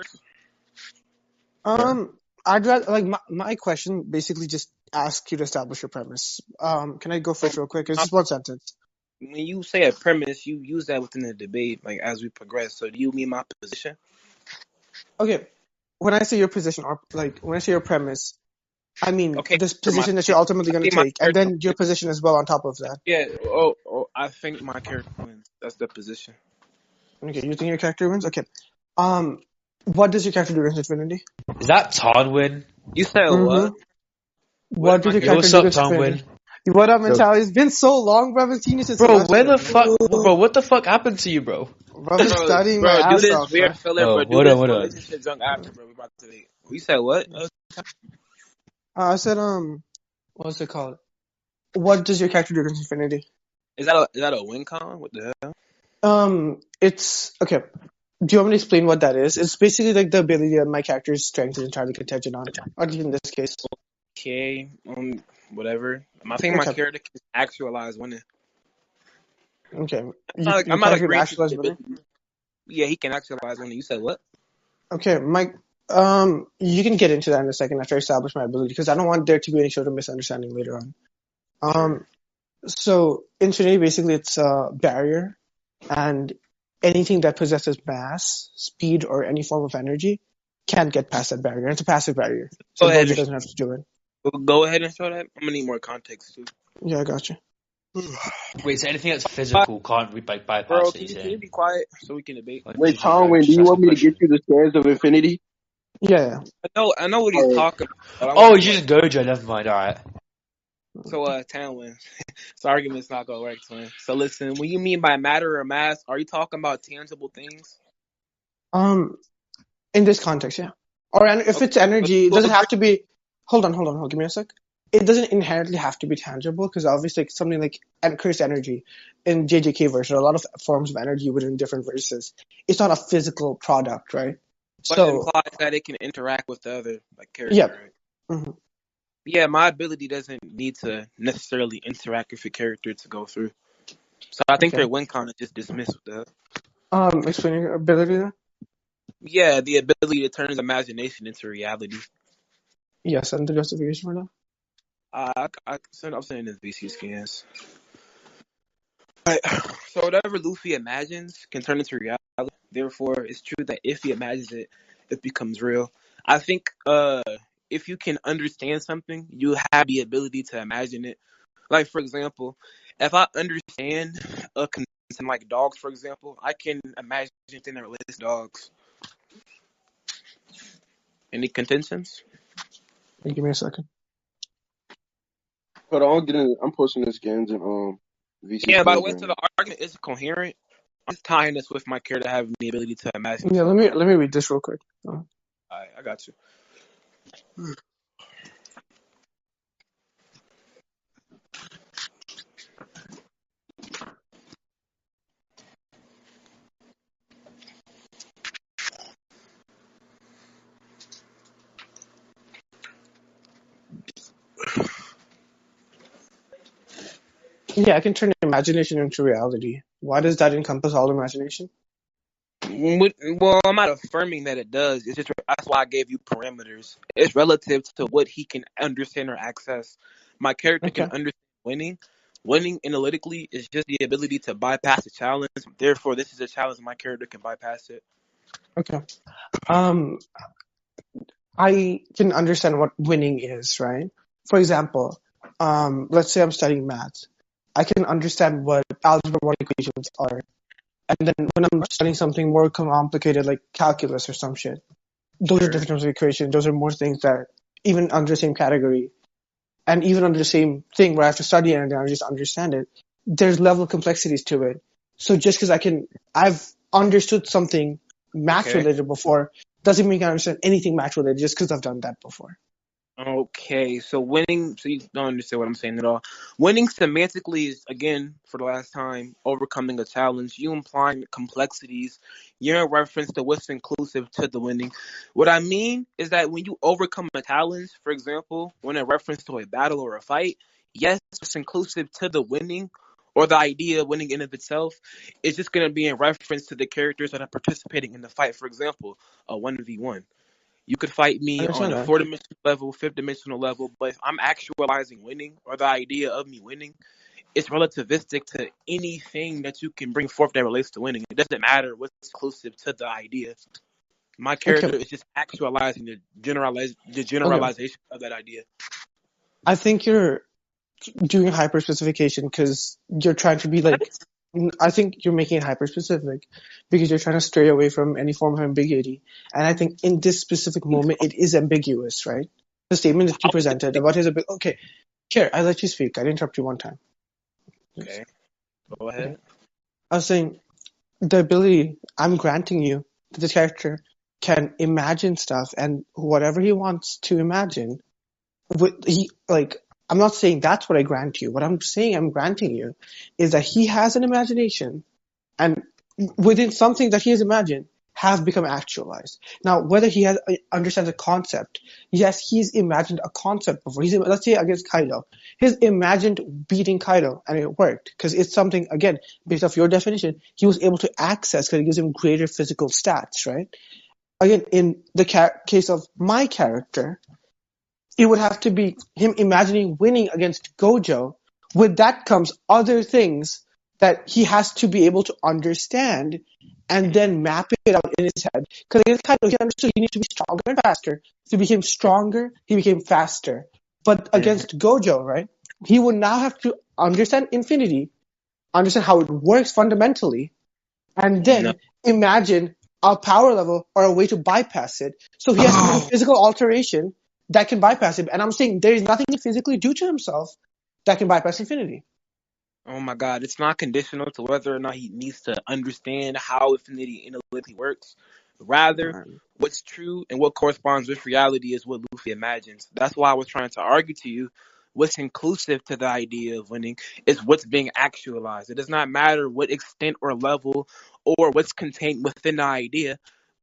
first? I'd rather like my question basically just asks you to establish your premise. Can I go So, first real quick? It's just one sentence. when you say a premise, you use that within the debate, like as we progress. So, do you mean my position? Okay, when I say your position or like when I say your premise, I mean Okay, this for my, position that you're ultimately I going think to my take, and character. then your position as well on top of that. Yeah. I think my character wins. That's the position. Okay, you think your character wins? Okay. What does your character do against Infinity? Is that Tanwin? You said what? Mm-hmm. What What did did my your Yo, character character what's do up, against Infinity? Tanwin? What up, So, mentality? It's been so long, bro. I haven't seen you since Bro, when semester, the bro. fuck, bro, what the fuck happened to you, bro? Bro, I've been Bro, studying my bro, do ass this off, bro. weird filler, Oh, bro. Do what up, this what up? relationship junk after, bro. We about to date. You said what? I said, what's it called? What does your character do against Infinity? Is that a win con? What the hell? It's okay. Do you want me to explain what that is? It's basically like the ability that my character's strength is entirely contingent on, or at least in this case. Okay, whatever. I think my Okay, character can actualize winning. okay. I'm Your not character can agreeing to actualize the winning? ability. Yeah, he can actualize winning. You said what? Okay, Mike. You can get into that in a second after I establish my ability, because I don't want there to be any sort of misunderstanding later on. Sure. So Infinity basically it's a barrier, and anything that possesses mass, speed, or any form of energy can't get past that barrier. And it's a passive barrier, so Go ahead Gojo and doesn't have to do it. go ahead and show that. I'm gonna need more context too. Yeah, I got you. Wait, so anything that's physical can't be bypassed, Bro, are can you you saying? be quiet so we can debate? Like, wait, physical, Tanwin, do just you asking want a me to get question. you the stairs of infinity? Yeah. I know what he's Oh, talking about, but I Oh, want it's to just Gojo, never mind, alright. So, Tanwin, this argument's not gonna work, twin. So, listen, when you mean by matter or mass, are you talking about tangible things? In this context, yeah. Or if Okay. it's energy, it Well, doesn't have to be. Hold on. Give me a sec. It doesn't inherently have to be tangible, because obviously like, something like cursed energy in JJK verse, or a lot of forms of energy within different verses. It's not a physical product, right? but it So implies that it can interact with the other yeah. character, right? hmm Yeah, my ability doesn't need to necessarily interact with a character to go through. So I think Okay. their win con is just dismissed with that. Explaining your ability then? Yeah, the ability to turn his imagination into reality. Yes, and the justification for that? I'm saying this VC scans. Right. So whatever Luffy imagines can turn into reality. Therefore, it's true that if he imagines it, it becomes real. I think if you can understand something, you have the ability to imagine it. Like, for example, if I understand a concept like dogs, for example, I can imagine things that relates to dogs. Any contentions? Hey, give me a second. hold on, I'm posting the scans in VC's Yeah, by the way, so program. the argument is coherent. I'm just tying this with my character having the ability to imagine Yeah, something. let me read this real quick. I got you. Yeah, I can turn imagination into reality. Why does that encompass all imagination? Well, I'm not affirming that it does. It's just that's why I gave you parameters. It's relative to what he can understand or access. My character can Okay. understand winning. Winning analytically is just the ability to bypass a challenge. Therefore, this is a challenge my character can bypass it. Okay. I can understand what winning is, right? For example, let's say I'm studying maths. I can understand what algebra 1 equations are. And then when I'm studying something more complicated like calculus or some shit, those are Sure. different types of equations. Those are more things that even under the same category and even under the same thing where I have to study it and then I just understand it, there's level of complexities to it. So just because I've understood something math Okay. related before doesn't mean I understand anything math related just because I've done that before. Okay, so winning, so you don't understand what I'm saying at all. Winning semantically is, again, for the last time, overcoming a challenge. You implying complexities. You're in reference to what's inclusive to the winning. What I mean is that when you overcome a challenge, for example, when in reference to a battle or a fight, yes, it's inclusive to the winning, or the idea of winning in of itself is just going to be in reference to the characters that are participating in the fight. For example, a 1v1. You could fight I me on understand a that. 4-dimensional level, 5th-dimensional level, but if I'm actualizing winning or the idea of me winning, it's relativistic to anything that you can bring forth that relates to winning. It doesn't matter what's exclusive to the idea. My Okay, character is just actualizing the okay. generalization of that idea. I think you're doing hyper specification because you're trying to be What? like. I think you're making it hyper specific because you're trying to stray away from any form of ambiguity. And I think in this specific moment, it is ambiguous, right? The statement that you How is it presented big? about his ability. Okay, here, I let you speak. I didn't interrupt you one time. Yes. Okay, go Okay. ahead. I was saying the ability I'm granting you that the character can imagine stuff and whatever he wants to imagine. I'm not saying that's what I grant you. What I'm saying I'm granting you is that he has an imagination and within something that he has imagined have become actualized. Now, whether he has understands a concept, yes, he's imagined a concept before. Let's say against Kaido, he's imagined beating Kaido, and it worked because it's something again based off your definition. He was able to access because it gives him greater physical stats, right? Again, in the case of my character, it would have to be him imagining winning against Gojo. With that comes other things that he has to be able to understand and then map it out in his head. Because against Kaido, he understood he needs to be stronger and faster. So he became stronger, he became faster. But Mhm. against Gojo, right, he would now have to understand infinity, understand how it works fundamentally, and No. then imagine a power level or a way to bypass it. So he has to make a physical alteration that can bypass it. And I'm saying there is nothing he physically do to himself that can bypass infinity. Oh my God, it's not conditional to whether or not he needs to understand how infinity analytically works. Rather, what's true and what corresponds with reality is what Luffy imagines. That's why I was trying to argue to you what's inclusive to the idea of winning is what's being actualized. It does not matter what extent or level or what's contained within the idea.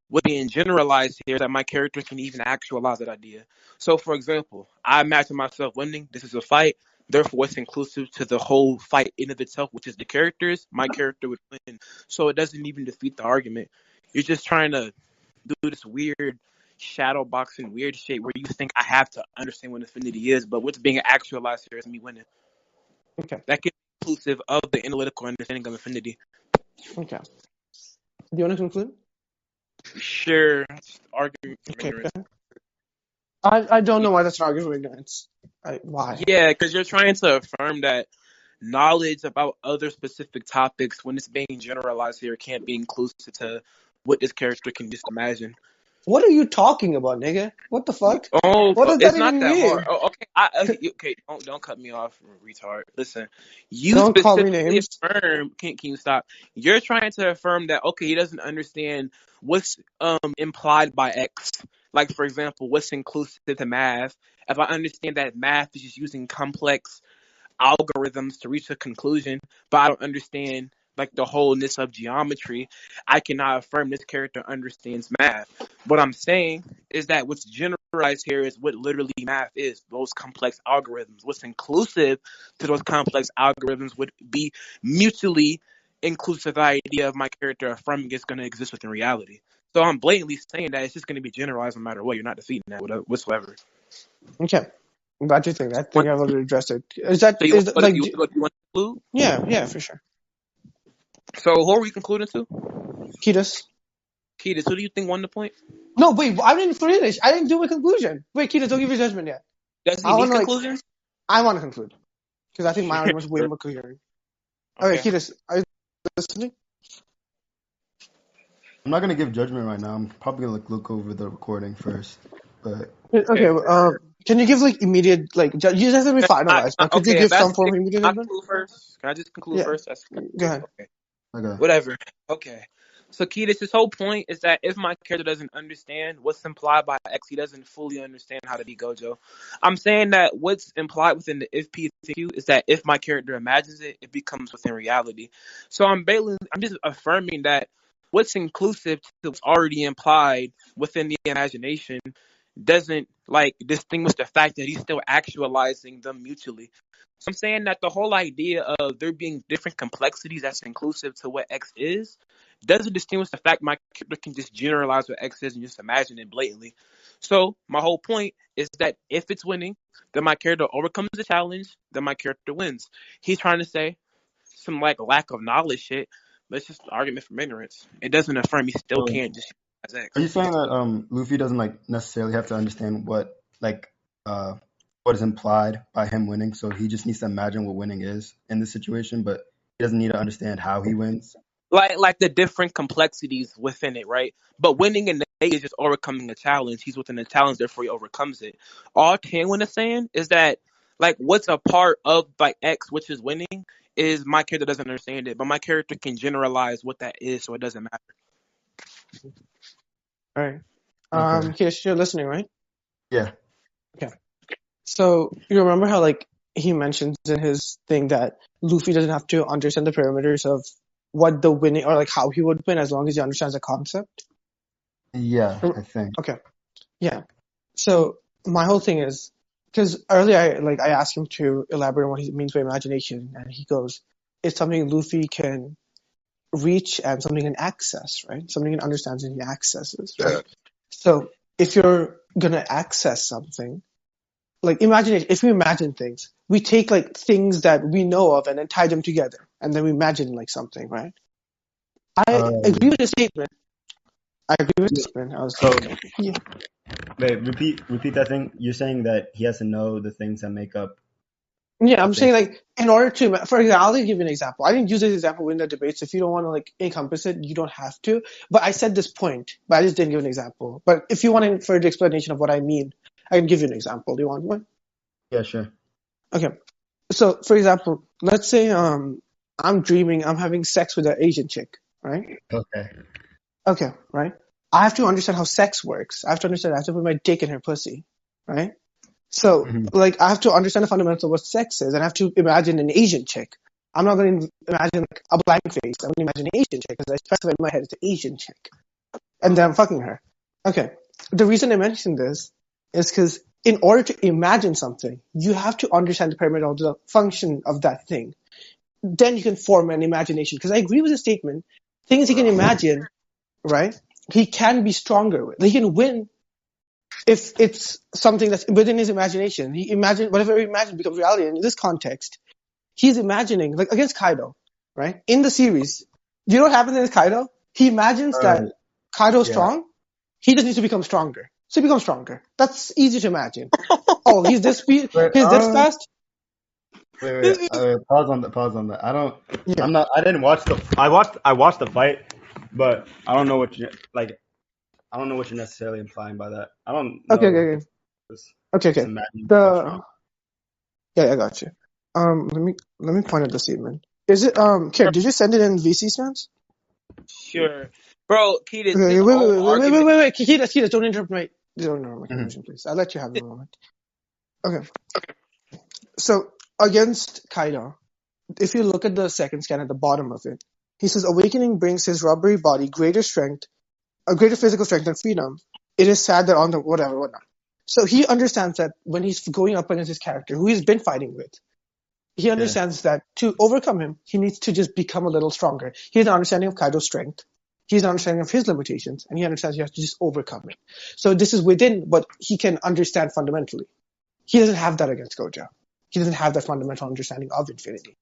What's being generalized here is that my character can even actualize that idea. So, for example, I imagine myself winning. This is a fight. Therefore, it's inclusive to the whole fight in of itself, which is the characters. My character would win. So it doesn't even defeat the argument. You're just trying to do this weird shadow boxing weird shit where you think I have to understand what infinity is, but what's being actualized here is me winning. Okay. That can be inclusive of the analytical understanding of infinity. Okay. Do you want to conclude? Sure, argument from Okay. ignorance. I don't know why that's an argument of ignorance. Why? Yeah, because you're trying to affirm that knowledge about other specific topics, when it's being generalized here, can't be inclusive to what this character can just imagine. What are you talking about, nigga? What the fuck? Oh, What does that it's not even that hard. mean? Oh, okay, okay. Don't cut me off, retard. Listen, you Don't call me specifically names. affirm. Can you stop? You're trying to affirm that okay, he doesn't understand what's implied by X. Like for example, what's inclusive to math. If I understand that math is just using complex algorithms to reach a conclusion, but I don't understand like the wholeness of geometry, I cannot affirm this character understands math. What I'm saying is that what's generalized here is what literally math is, those complex algorithms. What's inclusive to those complex algorithms would be mutually inclusive the idea of my character affirming it's going to exist within reality. So I'm blatantly saying that it's just going to be generalized no matter what. You're not defeating that whatsoever. Okay. I'm glad you think that. I think What, I've already addressed it. so you Is want that to go to, like, you want to conclude? yeah, for sure. So who are we concluding to? Kitas. Ketis, who do you think won the point? No, wait, I didn't finish. I didn't do a conclusion. Wait, Kitas, don't give your judgment yet. Does he I need want to conclusions? I want to conclude. Because I think my Sure. argument's way more coherent. Okay, Okay. Kitas, are you listening? I'm not gonna give judgment right now. I'm probably gonna look over the recording first. But Okay, can you give like immediate, like, you just have to be finalized, but could you Okay, if give that's some the form case, of immediate can I judgment? conclude first? Can I just conclude Yeah, first? go ahead. Okay. okay, Whatever. Okay. So Ketis, his whole point is that if my character doesn't understand what's implied by X, he doesn't fully understand how to be Gojo. I'm saying that what's implied within the if PQ is that if my character imagines it, it becomes within reality. So I'm just affirming that what's inclusive to what's already implied within the imagination doesn't like distinguish the fact that he's still actualizing them mutually. So I'm saying that the whole idea of there being different complexities that's inclusive to what X is doesn't distinguish the fact my character can just generalize what X is and just imagine it blatantly. So my whole point is that if it's winning, then my character overcomes the challenge, then my character wins. He's trying to say some like lack of knowledge shit, but it's just an argument from ignorance. It doesn't affirm he still So, can't just as are X. you saying that Luffy doesn't like necessarily have to understand uh what is implied by him winning? So he just needs to imagine what winning is in this situation, but he doesn't need to understand how he wins. Like the different complexities within it, right? But winning in A is just overcoming a challenge. He's within the challenge, therefore he overcomes it. All Tanwin is saying is that like what's a part of like X, which is winning, is my character doesn't understand it, but my character can generalize what that is, so it doesn't matter. All right. Okay. Kish, you're listening, right? Yeah. Okay. So you remember how like he mentions in his thing that Luffy doesn't have to understand the parameters of what the winning or like how he would win as long as he understands the concept. Yeah, I think. Okay. Yeah. So my whole thing is because earlier I asked him to elaborate on what he means by imagination, and he goes, "It's something Luffy can reach and something he can access, right? Something he understands and he accesses, right? So if you're gonna access something, like if we imagine things, we take like things that we know of and then tie them together, and then we imagine like something, right? I agree with the statement. I agree with the statement. I was So yeah. wait, repeat that thing. You're saying that he has to know the things that make up Yeah, a I'm thing. saying like in order to, for example, I'll give you an example. I didn't use this example in the debates. If you don't want to like encompass it, you don't have to. But I said this point, but I just didn't give an example. But if you want a further explanation of what I mean, I can give you an example. Do you want one? Yeah, sure. Okay. So, for example, let's say I'm dreaming I'm having sex with an Asian chick, right? Okay. Okay, right? I have to understand how sex works. I have to understand. I have to put my dick in her pussy, right? So, Mhm. like, I have to understand the fundamentals of what sex is, and I have to imagine an Asian chick. I'm not going to imagine like a blank face. I'm going to imagine an Asian chick because I specify in my head it's an Asian chick, and then I'm fucking her. Okay. The reason I mention this is because in order to imagine something, you have to understand the parameter of the function of that thing. Then you can form an imagination. Because I agree with the statement. Things he can imagine, right? He can be stronger with. He can win if it's something that's within his imagination. He imagine whatever he imagines becomes reality. And in this context, he's imagining, like against Kaido, right? In the series, do you know what happens against Kaido? He imagines Uh, that Kaido's yeah. strong. He just needs to become stronger. So he becomes stronger. That's easy to imagine. Oh, he's this speed. Wait, He's this fast. wait. Pause on that. Pause on that. Yeah. I'm not. I didn't watch the. I watched the fight, but I don't know what you like. I don't know what you're necessarily implying by that. I don't Okay. know Okay. if it's Okay. just Okay. imagining how The strong. yeah, I got you. Let me point at the statement. Is it Kid? Did you send it in VC scans? Sure. Bro, Keita, Okay. this Wait. whole argument. Kid, don't interrupt my Mhm. conversation, please. I'll let you have a moment. Okay. So against Kaido, if you look at the second scan at the bottom of it, he says awakening brings his rubbery body greater strength, a greater physical strength and freedom. It is sad that on the whatnot. So he understands that when he's going up against his character, who he's been fighting with, he Yeah. understands that to overcome him, he needs to just become a little stronger. He has an understanding of Kaido's strength. He has an understanding of his limitations, and he understands he has to just overcome it. So this is within what he can understand fundamentally. He doesn't have that against Gojo. He doesn't have that fundamental understanding of infinity.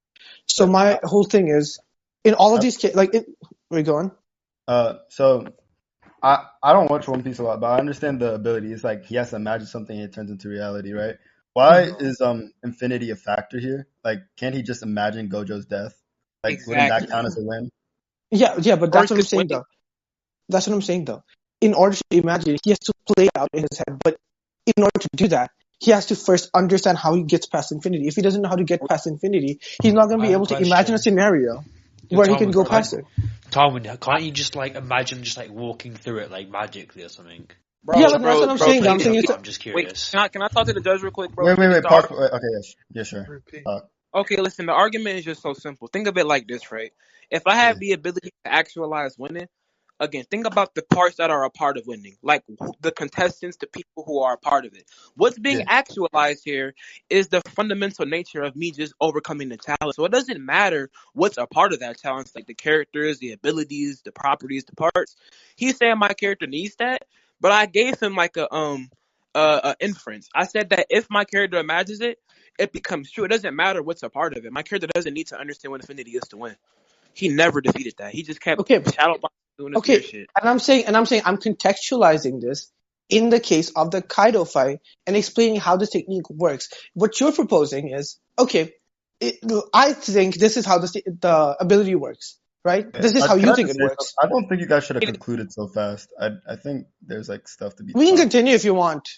So But my whole thing is, in all of I, these cases, we go on. so I don't watch One Piece a lot, but I understand the ability. It's like he has to imagine something and it turns into reality, right? Why is infinity a factor here? Like, can't he just imagine Gojo's death? Like, wouldn't that Exactly. count as a win? Yeah, but Or that's what I'm just saying winning. though. That's what I'm saying though. In order to imagine, he has to play it out in his head. But in order to do that, he has to first understand how he gets past infinity. If he doesn't know how to get past infinity, he's not going to I be have a able to imagine a question. scenario Yo, where he can go past it. Tarwin, can't you just like imagine just like walking through it like magically or something? Yeah, Bro, but that's what I'm saying. I'm Keita, saying it's I'm just wait, curious. can I talk to the judge real quick, bro, and Wait, finish wait. the Pause. argument? Wait, okay, yes, yeah, sure. Okay, listen, the argument is just so simple. Think of it like this, right? If I Yeah, have the ability to actualize winning, Again, think about the parts that are a part of winning, like the contestants, the people who are a part of it. What's being Yeah. actualized here is the fundamental nature of me just overcoming the challenge. So it doesn't matter what's a part of that challenge, like the characters, the abilities, the properties, the parts. He's saying my character needs that, but I gave him like a inference. I said that if my character imagines it, it becomes true. It doesn't matter what's a part of it. My character doesn't need to understand what affinity is to win. He never defeated that. He just kept Okay, shadow boxing, doing this weird okay, shit. and I'm contextualizing this in the case of the Kaido fight and explaining how the technique works. What you're proposing is, okay, I think this is how the ability works, right? Yeah. This is how Can you I think just it say something? works. I don't think you guys should have concluded so fast. I think there's like stuff to be We can talked. continue if you want.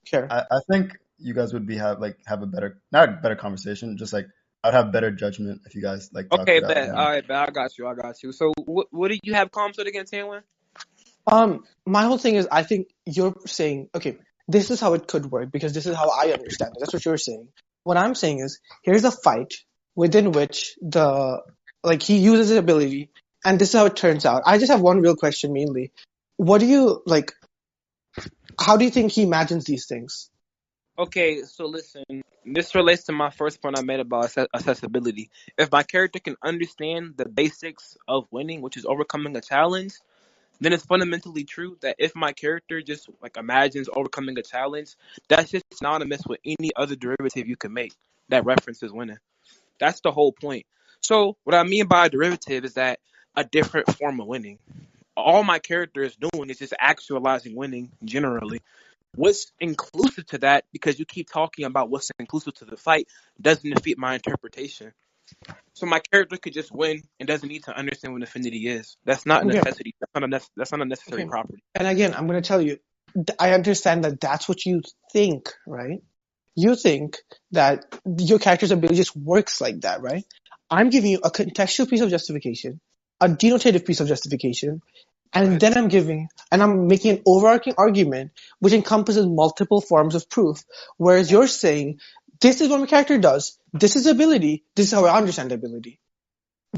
Here. I think you guys would have a better, not a better conversation, just like I'd have better judgment if you guys like talked Okay, it out bet. more. All right, bet. I got you. I got you. So, what did you have comms with against Tanwin? My whole thing is, I think you're saying, okay, this is how it could work because this is how I understand it. That's what you're saying. What I'm saying is, here's a fight within which he uses his ability, and this is how it turns out. I just have one real question mainly. What do you, like, how do you think he imagines these things? Okay, so listen. This relates to my first point I made about accessibility. If my character can understand the basics of winning, which is overcoming a challenge, then it's fundamentally true that if my character just like imagines overcoming a challenge, that's just synonymous with any other derivative you can make that references winning. That's the whole point. So what I mean by a derivative is that a different form of winning. All my character is doing is just actualizing winning generally. What's inclusive to that, because you keep talking about what's inclusive to the fight, doesn't fit my interpretation. So my character could just win and doesn't need to understand what affinity is. That's not a Okay, necessity. That's not a necessary okay. property. And again, I'm going to tell you, I understand that that's what you think, right? You think that your character's ability just works like that, right? I'm giving you a contextual piece of justification, a denotative piece of justification, and Right. then I'm making an overarching argument which encompasses multiple forms of proof. Whereas you're saying, this is what my character does, this is ability, this is how I understand ability.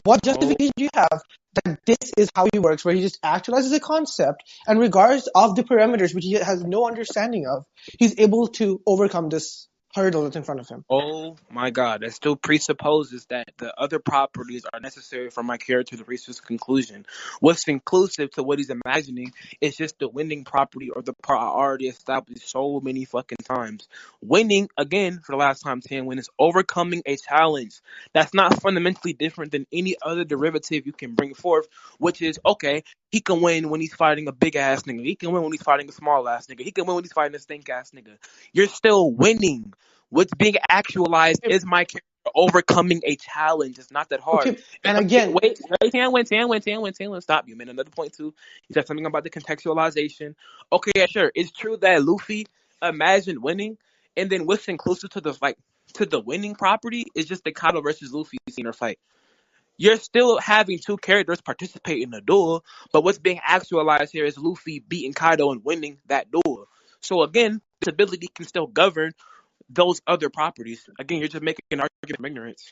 What Oh, justification do you have that this is how he works, where he just actualizes a concept, and regardless of the parameters which he has no understanding of, he's able to overcome this hurdle that's in front of him? oh my God! That still presupposes that the other properties are necessary for my character to reach this conclusion. What's inclusive to what he's imagining is just the winning property or the part I already established so many fucking times. Winning, again, for the last time, 10 win is overcoming a challenge. That's not fundamentally different than any other derivative you can bring forth, which is, okay, he can win when he's fighting a big ass nigga. He can win when he's fighting a small ass nigga. He can win when he's fighting a stink ass nigga. You're still winning. What's being actualized is my character overcoming a challenge. It's not that hard. Okay, and again, Wait, Tan, stop. You made another point too. You said something about the contextualization. Okay, yeah, sure. It's true that Luffy imagined winning, and then what's inclusive to the winning property is just the Kaido versus Luffy scene or fight. You're still having two characters participate in the duel, but what's being actualized here is Luffy beating Kaido and winning that duel. So again, this ability can still govern those other properties. Again, you're just making an argument from ignorance.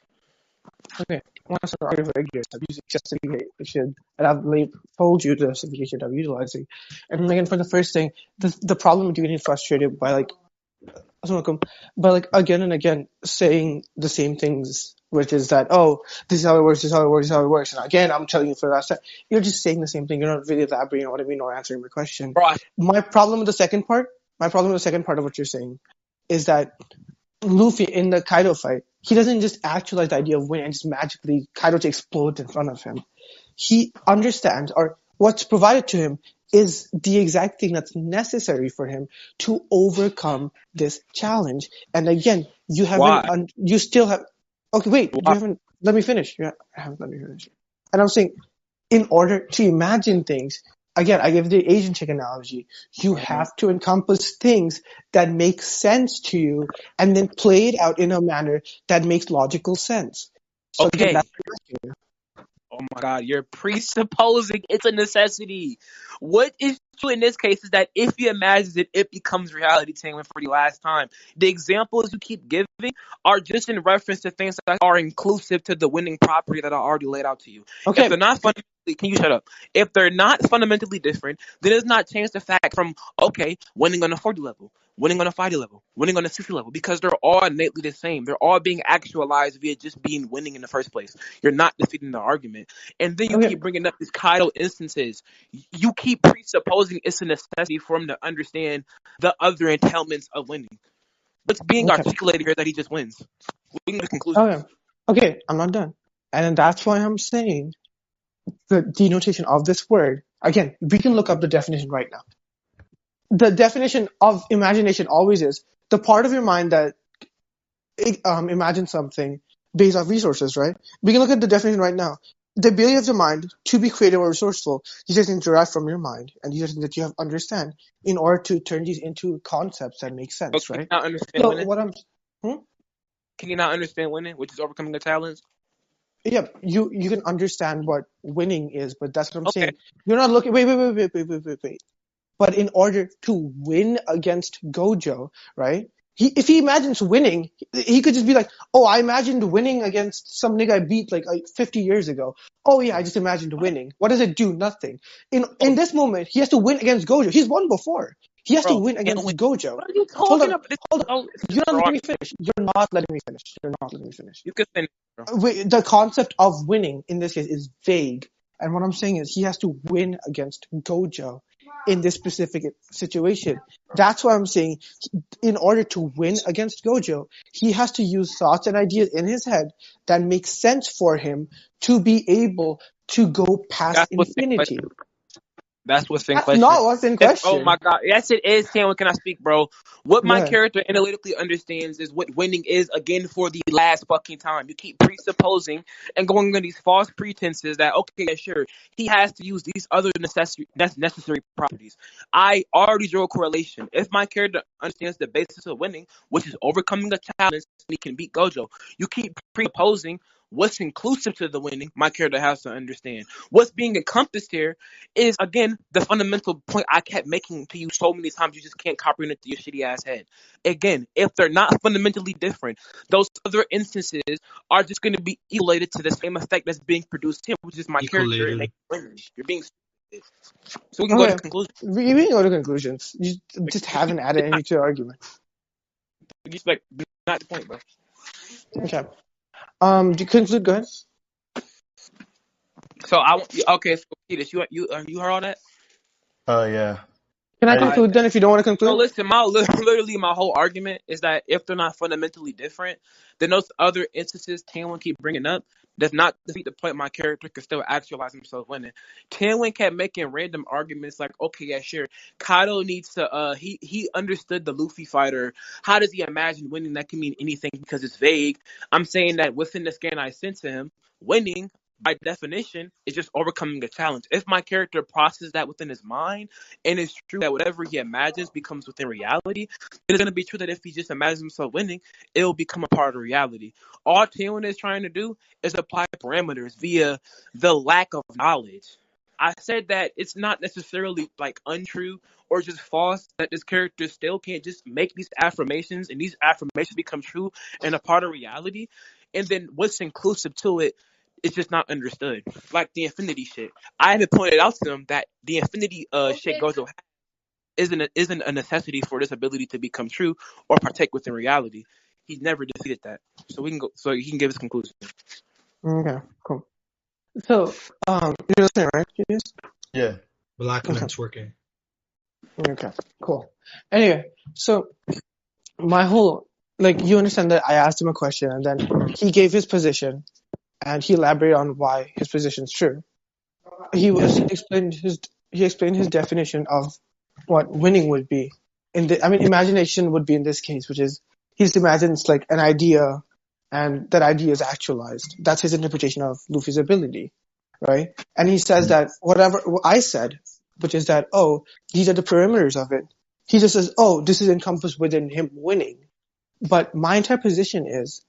okay, once an argument for ignorance, I'm using justification, and I've told you the justification I'm utilizing. And again, for the first thing, the problem with you getting frustrated by again and again saying the same things, which is that, oh, this is how it works, this is how it works, this is how it works. And again, I'm telling you for the last time, you're just saying the same thing. You're not really elaborating on what I mean or answering my question. Bro, My problem with the second part of what you're saying is that Luffy in the Kaido fight, he doesn't just actualize the idea of winning and just magically Kaido to explode in front of him. He understands, or what's provided to him is the exact thing that's necessary for him to overcome this challenge. And again, why? you still have, okay, wait, you Why? haven't, let me finish. I haven't let me finish. And I'm saying, in order to imagine things, again, I give the Asian chick analogy. You have to encompass things that make sense to you and then play it out in a manner that makes logical sense. So again, Okay. that's what I'm asking you. Oh my God, you're presupposing it's a necessity. What is true in this case is that if he imagines it, it becomes reality. Tanwin, for the last time, the examples you keep giving are just in reference to things that are inclusive to the winning property that I already laid out to you. If Okay. they're not fundamentally, can you shut up? If they're not fundamentally different, then it does not change the fact from okay, winning on a 40 level, winning on a 50 level, winning on a 60 level, because they're all innately the same. They're all being actualized via just being winning in the first place. You're not defeating the argument. And then you Okay. keep bringing up these Kaido instances. You keep presupposing it's a necessity for him to understand the other entailments of winning. What's being Okay. articulated here is that he just wins. We can go to conclusions. Okay. Okay. I'm not done. And that's why I'm saying the denotation of this word. Again, we can look up the definition right now. The definition of imagination always is the part of your mind that imagines something based off resources, right? We can look at the definition right now. The ability of the mind to be creative or resourceful, these are things derived from your mind, and these are things that you have to understand in order to turn these into concepts that make So sense, can you right? not understand So winning? what I'm, Can you not understand winning, which is overcoming a challenge? yeah, you can understand what winning is, but that's what I'm Okay. saying. You're not looking. Wait. But in order to win against Gojo, right? If he imagines winning, he could just be like, "Oh, I imagined winning against some nigga I beat like 50 years ago. Oh yeah, I just imagined winning. What does it do? Nothing. In this moment, he has to win against Gojo. He's won before. He has to Bro, win can't against win. Gojo. What are you Hold talking on, about? hold on. Oh, You're not bro, letting me finish. You're not letting me finish. You're not letting me finish. you can finish, bro. The concept of winning in this case is vague. And what I'm saying is he has to win against Gojo in this specific situation. That's why I'm saying in order to win against Gojo, he has to use thoughts and ideas in his head that make sense for him to be able to go past That's what's in infinity. question. That's what's in That's question. not what's in Oh question. my God, yes it is. Tanwin, can I speak, bro? What Go my ahead. character analytically understands is what winning is again for the last fucking time. You keep presupposing and going on these false pretenses that okay, yeah, sure, he has to use these other necessary properties. I already drew a correlation. If my character understands the basis of winning, which is overcoming a challenge, he can beat Gojo. You keep presupposing what's inclusive to the winning. My character has to understand what's being encompassed here is again the fundamental point I kept making to you so many times you just can't comprehend it to your shitty ass head. Again, if they're not fundamentally different, those other instances are just going to be related to the same effect that's being produced here, which is my character and Equalated. you're being stupid. So we can go to Okay. conclusion. We can go to conclusions. You just haven't added anything to the argument. Like not the point, bro. Okay. To conclude, go ahead. So okay. So Peter, you heard all that? Yeah. Can I I conclude then if you don't want to So conclude? listen, literally my whole argument is that if they're not fundamentally different, then those other instances Tanwin keep bringing up does not defeat the point my character could still actualize himself winning. Tanwin kept making random arguments like, okay, yeah, sure, Kaido needs to he understood the Luffy fighter. How does he imagine winning? That can mean anything because it's vague. I'm saying that within the scan I sent to him, winning by definition is just overcoming a challenge. If my character processes that within his mind and it's true that whatever he imagines becomes within reality, it's going to be true that if he just imagines himself winning, it'll become a part of reality. All Taylor is trying to do is apply parameters via the lack of knowledge. I said that it's not necessarily like untrue or just false that this character still can't just make these affirmations and these affirmations become true and a part of reality. And then what's inclusive to it is just not understood. Like the infinity shit. I haven't pointed out to them that the infinity shit Gojo isn't a necessity for this ability to become true or partake within reality. He's never defeated that. So we can go. So he can give his conclusion. Okay, cool. So, you're listening, right? Yes? yeah. Black Okay. networking. Okay, cool. Anyway, so my whole, like, you understand that I asked him a question and then he gave his position and he elaborated on why his position is true. He explained his definition of what winning would be. Imagination would be in this case, which is he just imagines like an idea and that idea is actualized. That's his interpretation of Luffy's ability, right? And he says that whatever I said, which is that, oh, these are the perimeters of it. He just says, oh, this is encompassed within him winning. But my entire position is,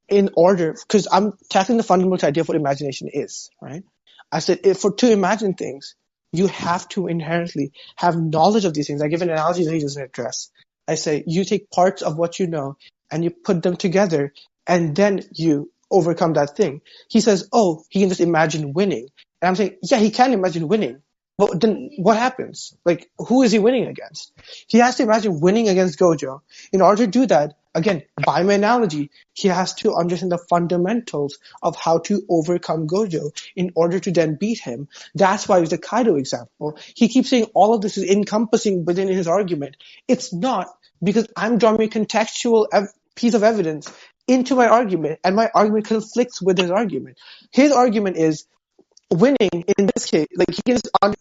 in order, because I'm tackling the fundamental idea of what imagination is, right? I said, to imagine things, you have to inherently have knowledge of these things. I give an analogy that he doesn't address. I say, you take parts of what you know and you put them together and then you overcome that thing. He says, oh, he can just imagine winning. And I'm saying, yeah, he can imagine winning. But then what happens? Like, who is he winning against? He has to imagine winning against Gojo. In order to do that, again, by my analogy, he has to understand the fundamentals of how to overcome Gojo in order to then beat him. That's why with the Kaido example, he keeps saying all of this is encompassing within his argument. It's not, because I'm drawing a contextual piece of evidence into my argument, and my argument conflicts with his argument. His argument is winning in this case, like he is by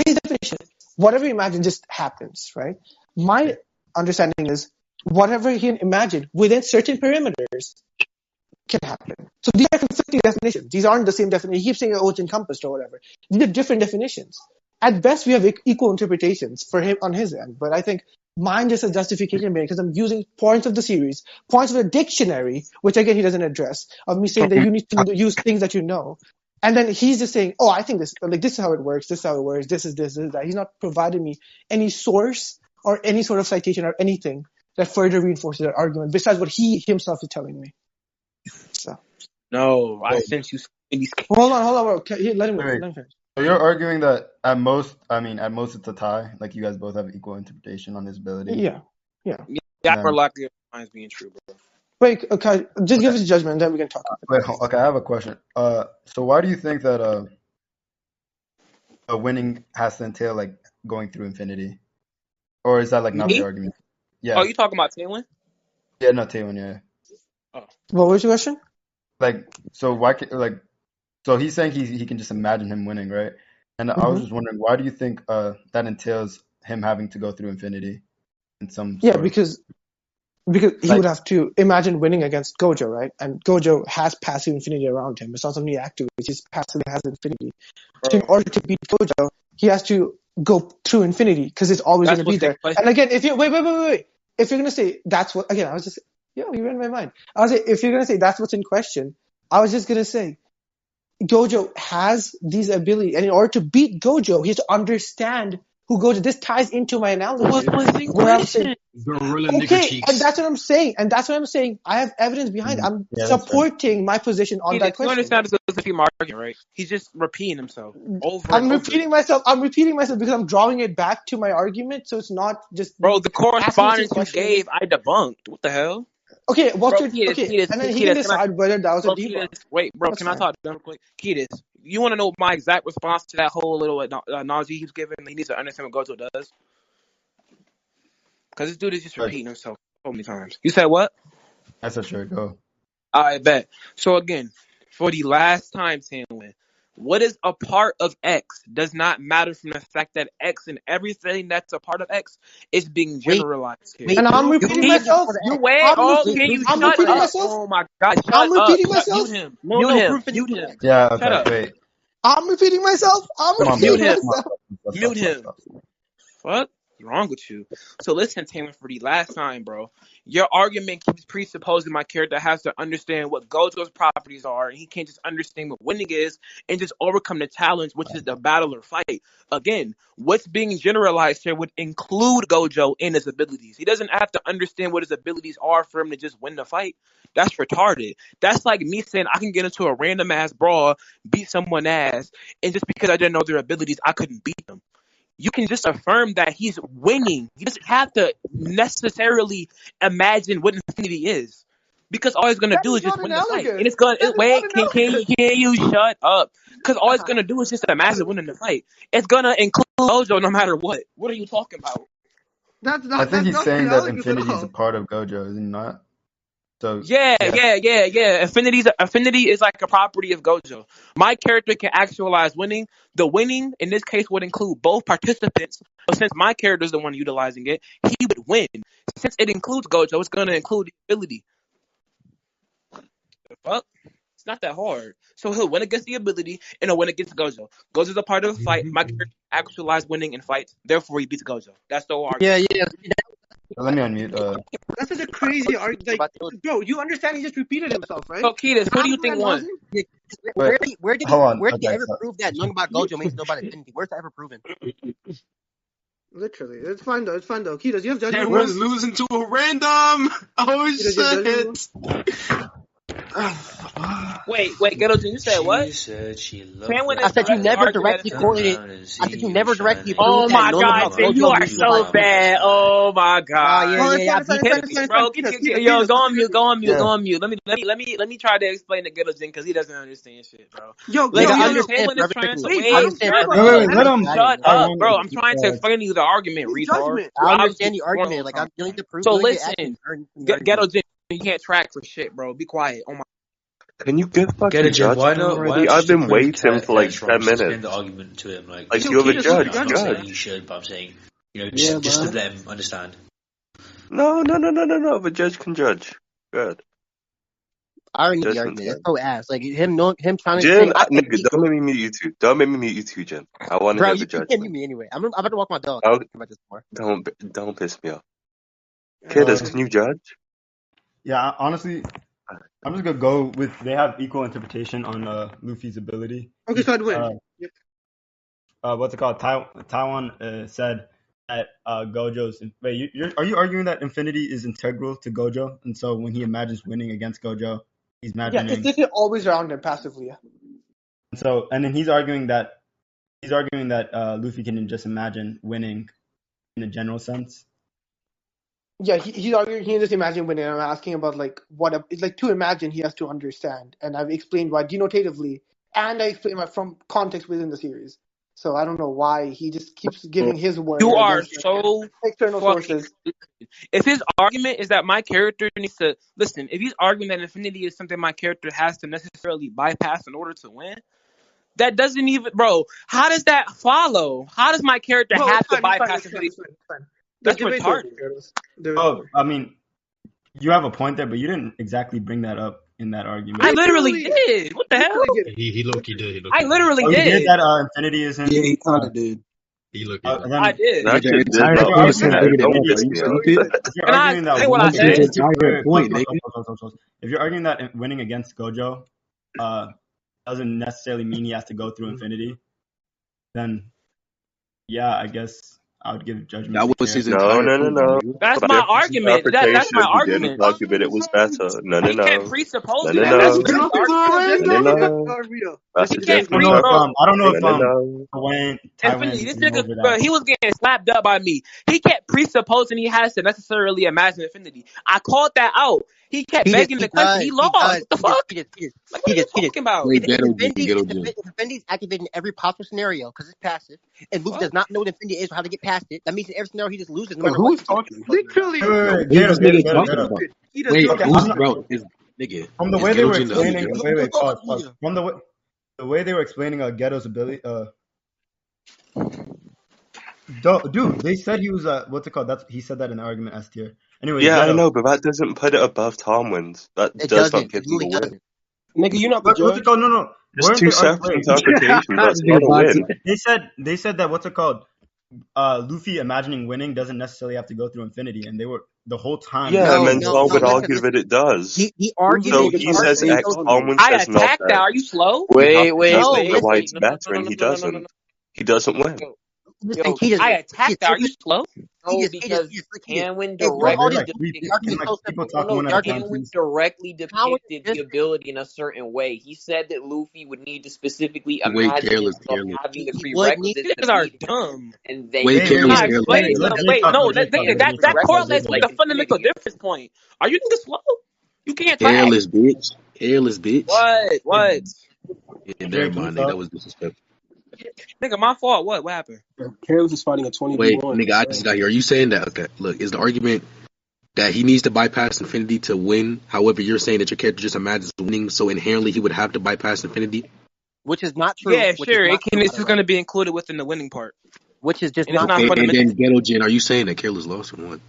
his definition, whatever he imagines just happens, right? My understanding is whatever he can imagine within certain perimeters can happen. So these are conflicting definitions. These aren't the same definition. He keeps saying, oh, it's encompassed or whatever. These are different definitions. At best, we have equal interpretations for him on his end, but I think mine just a justification because I'm using points of the series, points of the dictionary, which again he doesn't address, of me saying that you need to use things that you know. And then he's just saying, oh, I think this is how it works, this is how it works, this is that. He's not providing me any source or any sort of citation or anything that further reinforces that argument, besides what he himself is telling me. So. No, I sense you. Hold on. Let him finish. So you're arguing that at most it's a tie. Like you guys both have equal interpretation on his ability. Yeah. I feel like your mind's being true, bro. Wait, okay, just give us a judgment, and then we can talk. Okay, I have a question. So why do you think that a winning has to entail like going through infinity, or is that like not the argument? Yeah. Oh, you talking about Tanwin? Yeah, no, Tanwin. Yeah. Oh. What was your question? Like, so why? So he's saying he can just imagine him winning, right? And I was just wondering, why do you think that entails him having to go through infinity in some? Yeah, because he would have to imagine winning against Gojo, right? And Gojo has passive infinity around him. It's not something he activates. He's passively has infinity. So in order to beat Gojo, he has to go through infinity because it's always going to be there. And again, if you wait. If you're going to say that's what, again, I was just, you read my mind. I was like, if you're going to say that's what's in question, I was just going to say Gojo has these abilities. And in order to beat Gojo, he has to understand who Gojo. This ties into my analogy. Okay, and that's what I'm saying. I have evidence behind it. I'm supporting my position on that question. You understand this is a argument, right? He's just repeating himself over. I'm repeating myself because I'm drawing it back to my argument, so it's not just. Bro, the correspondence you gave, I debunked. What the hell? Okay, and then he can decide whether that was a debunk. Wait, bro, can I talk to him real quick? Ketis, you want to know my exact response to that whole little analogy he's giving? He needs to understand what Gojo does. Because this dude is just repeating himself so many times. You said what? I said sure, go. I bet. So again, for the last time, Tanwin, what is a part of X does not matter from the fact that X and everything that's a part of X is being generalized here. And I'm repeating myself. You wait. Okay, you shut up. Myself. Oh my God, I'm repeating myself. Mute him. Yeah, okay, shut up. Wait. I'm repeating myself. Mute him. What? What's wrong with you? So listen, Taylor, for the last time, bro. Your argument keeps presupposing my character has to understand what Gojo's properties are, and he can't just understand what winning is and just overcome the challenge, which is the battle or fight. Again, what's being generalized here would include Gojo and his abilities. He doesn't have to understand what his abilities are for him to just win the fight. That's retarded. That's like me saying I can get into a random ass brawl, beat someone's ass, and just because I didn't know their abilities, I couldn't beat them. You can just affirm that he's winning. You just have to necessarily imagine what infinity is, because all he's gonna do is just win the fight. And it's gonna wait. Can you shut up? Because all it's gonna do is just imagine winning the fight. It's gonna include Gojo no matter what. What are you talking about? I think he's saying that infinity is a part of Gojo, is he not? So yeah. Affinity is like a property of Gojo. My character can actualize winning. The winning in this case would include both participants. But since my character is the one utilizing it, he would win. Since it includes Gojo, it's going to include the ability. The fuck? It's not that hard. So he'll win against the ability and he'll win against Gojo. Gojo's a part of the fight. My character actualizes winning in fights. Therefore, he beats Gojo. That's the whole argument. Yeah. Let me unmute. That's such a crazy argument. Like, about the bro, you understand? He just repeated himself, right? So, Ketis, who do you think won? Where Wait, did hold on. he Okay, ever so prove that knowing about Gojo makes nobody infinity? Where's that ever proven? Literally, it's fine though. It's fine though. Keto, do you have judgment? Everyone's losing to a random. Oh Keto, do you have judgment? shit. Wait, Ghetto Jin, you said what? She said she loved Tanwin me. I said you never arguing directly that- correlated. Around and I said you see never you directly shining. Oh proved my that knowing God, about Jin, Gojo you are makes so nobody bad. Oh my God. yeah, It's fine. Bro, yo, Keto, go on mute, yeah. go on mute. Let me try to explain to Ghetto Jin because he doesn't understand shit, bro. Yo, Nigga, I Tanwin understand is trying to perfectly. Wait, I bro, understand shut up. perfectly. Wait, let him. Shut I up, want bro. I'm trying to explain to you the argument, Need retard. judgment. I Obviously, understand the argument. Like, you don't need to prove. So you don't need to listen, actually earn the argument. Ghetto Jin, you can't track for shit, bro. Be quiet. Oh my. Can you give Get fucking it, Jim. Why judgment not? Why already? not I've just been prove waiting for like Ted's wrong? 10 Just explain minutes. the argument to him. Like Yo, you're the Keto, judge. I'm not saying Judge. you should, but I'm saying, Yeah, just to man. let him understand. No. The judge can judge. Good. I already know the Judgment's argument. That's fine. so ass. Like him trying to Jen, say I can't nigga, beat don't Gojo. make me mute you two. Don't make me mute you two, Jen. I want to Bro, hear you the can't mute judgment. me anyway. I'm about to walk my dog. Oh, I'll talk about this more. don't piss me off. Uh, Kiddos, can you judge? Yeah, honestly, I'm just gonna go with they have equal interpretation on Luffy's ability. Okay, so I'd win. Yep. What's it called? Taiwan said that Gojo's. Wait, are you arguing that Infinity is integral to Gojo, and so when he imagines winning against Gojo, he's Yeah, imagining. it's literally always around him passively. Yeah. And then he's arguing that Luffy can just imagine winning in a general sense. Yeah, he's arguing. He can just imagine winning. I'm asking about like it's like to imagine he has to understand, and I've explained why denotatively, and I explained why from context within the series. So I don't know why he just keeps giving his word You are against so external fucking sources. if his argument is that my character needs to listen, if he's arguing that infinity is something my character has to necessarily bypass in order to win, that doesn't even, bro. How does that follow? How does my character Well, have it's to fine, it's fine, bypass it's fine, infinity? it's fine. That's Debate's retarded. over. Oh, I mean, you have a point there, but you didn't exactly bring that up in that argument. I literally did. What the hell? He low-key did. I literally Oh, you did. did that Infinity isn't. Yeah, he kind of did. He looked. I did. That The shit did entire not point make is him sense. bringing it Don't up. piss Are you me off. stupid? If you're Can I arguing that say what I winning said? That's the entire point, nigga. If you're arguing that winning against Gojo doesn't necessarily mean he has to go through Infinity, then yeah, I guess I would give judgment. That to was Care. his entire point. No. That's For my different argument. That's interpretations, my he didn't argument. argue that it was better. He can't No. presuppose No. that. That's No. my argument. No. That's a He can't different pre, bro. I don't know if No. Tywin Infinity, this went nigga, over bro, that. he was getting slapped up by me. He kept presupposing he has to necessarily imagine infinity. I called that out. He kept begging the question. He lost. What the fuck? Like, what are you talking about? Wait, Ghetto Jin. Infinity is activated in every possible scenario because it's passive, and Luffy does not know what Infinity is or how to get past it. That means in every scenario he just loses no matter Who what. is talking? Literally. Wait, Who's this nigga Gato. talking about? Wait, Okay, who's I'm not- bro? Nigga. From the Is way they Ghetto were Jin the other explaining, Ghetto? pause. From the way they were explaining Ghetto's ability, dude, they said he was what's it called? He said that in the argument S tier. Anyway, Yeah, I Ghetto. know, but that doesn't put it above Tanwin's. That It does not doesn't. give It him really a win. doesn't. Nigga, you not the What's it judge. called? No. It's Weren't two they separate wait. interpretations. That's not a win. They said that what's it called? Luffy imagining winning doesn't necessarily have to go through Infinity, and they were the whole time. Yeah, and then No, Tom would listen, argue that it does. He argued. So Nigga he trying to says save X, Tanwin. Tanwin I says not attacked that. X. Are you slow? You have to No, calculate why listen. it's better, and he doesn't. He doesn't win. Listen, Keita, I attacked that. Are you slow? No, because Tanwin Hey, Bro, all they're this- like the argument's so people simple. talking one The at a argument- time, Tanwin please. directly How depicted is the ability in a certain way. He said that Luffy would need to specifically Wait, imagine Careless. himself having the He would need- prerequisites Niggas to are beat him, dumb. and they Wait, Careless. Not explaining Let them. Jay Wait, talk, no, let Jay talk. that correlates with the Like fundamental Infinity. difference point. Are you niggas slow? You can't track. Careless, bitch. Careless, bitch. What? Yeah, never mind, nigga. That was disrespectful. Nigga, my fault. What happened? Careless is fighting a 20v1. Wait, nigga, I just got here. Are you saying that? Okay, look, is the argument that he needs to bypass Infinity to win? However, you're saying that your character just imagines winning, so inherently he would have to bypass Infinity? which is not true. Yeah, which is sure. not It can. true, It's by just the way. going to be included within the winning part. Which is just And it's not not true. And fundamental. then Ghetto Jin, are you saying that Careless lost or what?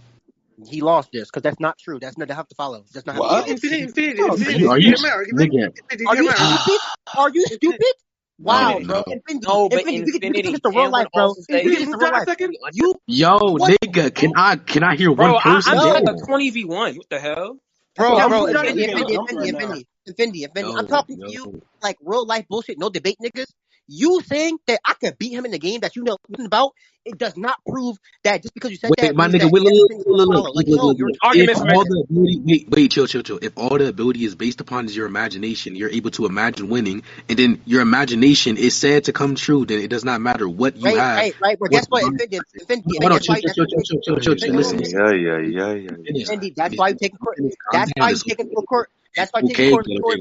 He lost this because that's not true. That's not. They have to follow. That's not. What? How to follow. Infinity. Are you, nigga? Are you stupid? Are you stupid? Wow, No, bro. no. No, but Infinity. We can take Infinity. this to real Tanwin life, bro. also said We he can take was this to real life. completely Yo, What? nigga, can I hear Bro, one person? I'm No. like a 20v1. What the hell? Bro, I'm bro, trying to Infinity. get jumped right now. I'm talking to you like real life bullshit, no debate niggas. You saying that I could beat him in the game that you know nothing about, it does not prove that just because you said Wait, that my means nigga, that wait, everything's gonna follow. Like, no, look. you're Argument If for all making. the ability, wait, chill. If all the ability is based upon is your imagination, you're able to imagine winning, and then your imagination is said to come true, then it does not matter what you have. right. But guess what? Infinity, Hold on, that's why chill. Listen, Infinity, that's why you taking court. calm That's down. why you It's taking to a court. That's why you taking okay, court in court.